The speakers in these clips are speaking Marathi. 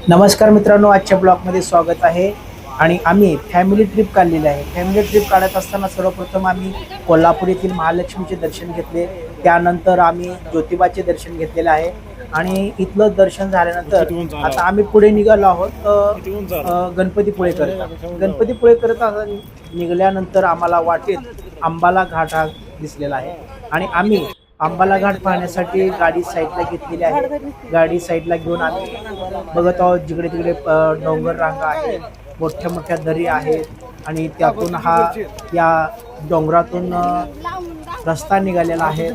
नमस्कार मित्रांनो, आजच्या ब्लॉगमध्ये स्वागत आहे. आणि आम्ही फॅमिली ट्रिप काढलेली आहे. फॅमिली ट्रिप काढत असताना सर्वप्रथम आम्ही कोल्हापूर येथील महालक्ष्मीचे दर्शन घेतले. त्यानंतर आम्ही ज्योतिबाचे दर्शन घेतलेले आहे. आणि इथलं दर्शन झाल्यानंतर आता आम्ही पुढे निघालो आहोत गणपतीपुळे करता. गणपतीपुळे करत निघाल्यानंतर आम्हाला वाटेत अंबाला घाट हा दिसलेला आहे. आणि आम्ही अंबाला घाट पाहण्यासाठी गाडी साईडला घेतलेली आहे. गाडी साईडला घेऊन आम्ही बघत आहोत. जिकडे तिकडे डोंगर रांगा आहेत, मोठ्या मोठ्या दरी आहेत. आणि त्यातून या डोंगरातून रस्ता निघालेला आहे.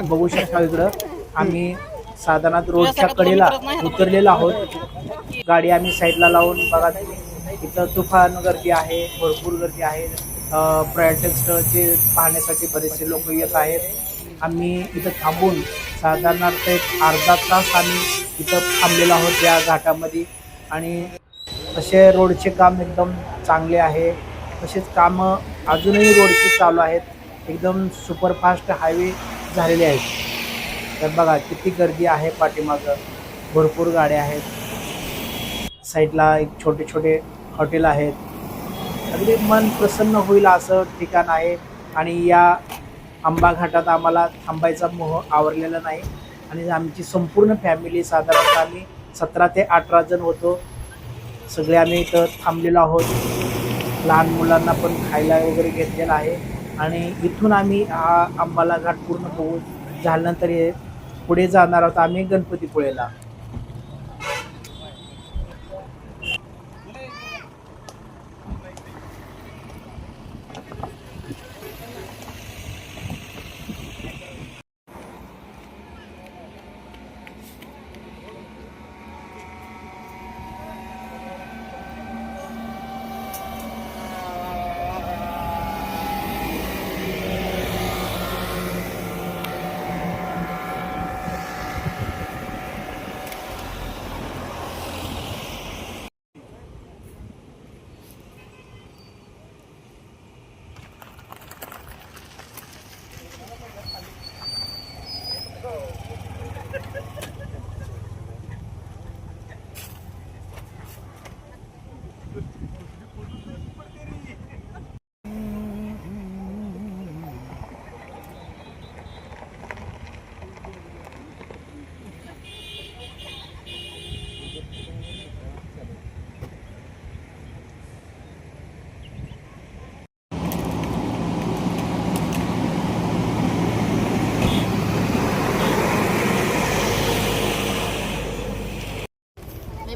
बघू शकता इकडं आम्ही साधारण रोडच्या कडेला उतरलेलो आहोत. गाडी आम्ही साईडला लावून बघा, इथं तुफान गर्दी आहे, भरपूर गर्दी आहे. पर्यटक स्थळाचे पाहण्यासाठी बरेचसे लोक येत आहेत. आम्ही इथं थांबून साधारणतः एक अर्धा तास आम्ही इथं थांबलेलो आहोत या घाटामध्ये. आणि तसे रोडचे काम एकदम चांगले आहे. तसेच कामं अजूनही रोडचे चालू आहेत. एकदम सुपरफास्ट हायवे झालेले आहेत. तर बघा किती गर्दी आहे. पाठीमागं भरपूर गाड्या आहेत. साईडला एक छोटे छोटे हॉटेल आहेत. अगदी मन प्रसन्न होईल असं ठिकाण आहे. आणि या आंबा घाटात आम्हाला थांबायचा मोह आवरलेला नाही. आणि आमची संपूर्ण फॅमिली साधारणतः आम्ही 17 ते 18 जण होतो. सगळे आम्ही इथं थांबलेलो आहोत. लहान मुलांना पण खायला वगैरे घेतलेलं आहे. आणि इथून आम्ही हा अंबाला घाट पूर्ण बघून झाल्यानंतर पुढे जाणार आहोत आम्ही गणपतीपुळेला.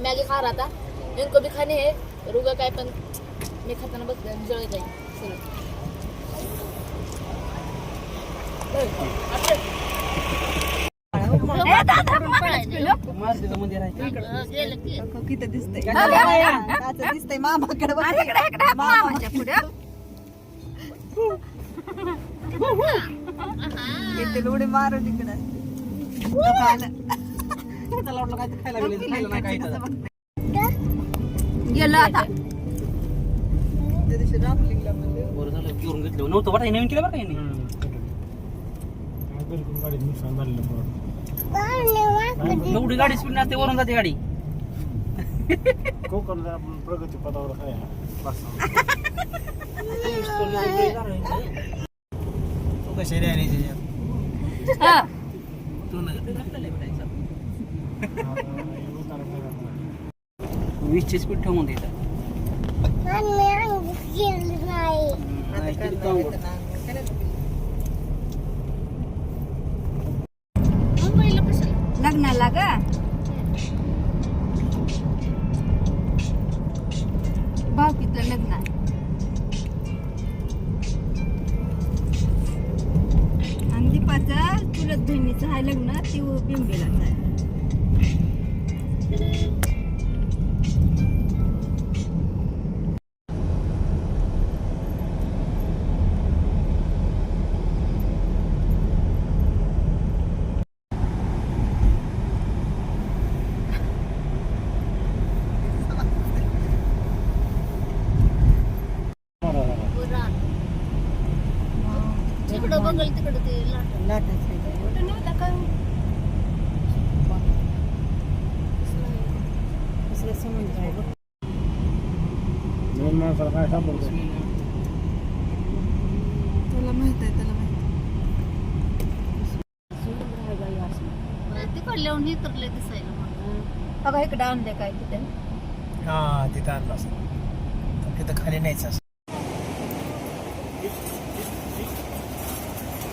मैगी खा रहा था, इनको भी खाने हैं रुगा काय पण मैं खाता ना बस जळ गई किती दिसतंय मामाकडे मामाच्या पुढे उडी मारून इकडे गेलं आता नव्हतं वाटत नवीन केलं बरं एवढी गाडी स्पीड नसते, वरून जाते गाडी. प्रगती पदावर आहे. कसे वीसची स्पीड ठेवून देतात. लग्नाला ग भाऊकीचं लग्न आहे. आणि दीपाचं चुलत बहिणीचं आहे लग्न, ती बिंबेलाच आहे. तिकडं बघल तिकडं ते लाटायचं कसलं समुद्र आहे बघ. तुला माहित आहे त्याला माहित तिकडे लिहून इतरले दिसायला मग. बघा इकडे आणले काय तिथे हा तिथं आणलं असं तिथं खाली न्यायचं असं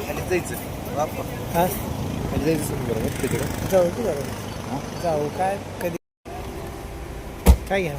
खाली जायचं हा खाली जायचं बरोबर तिकडे जाऊ की जाऊ जाऊ काय कधी काय घ्या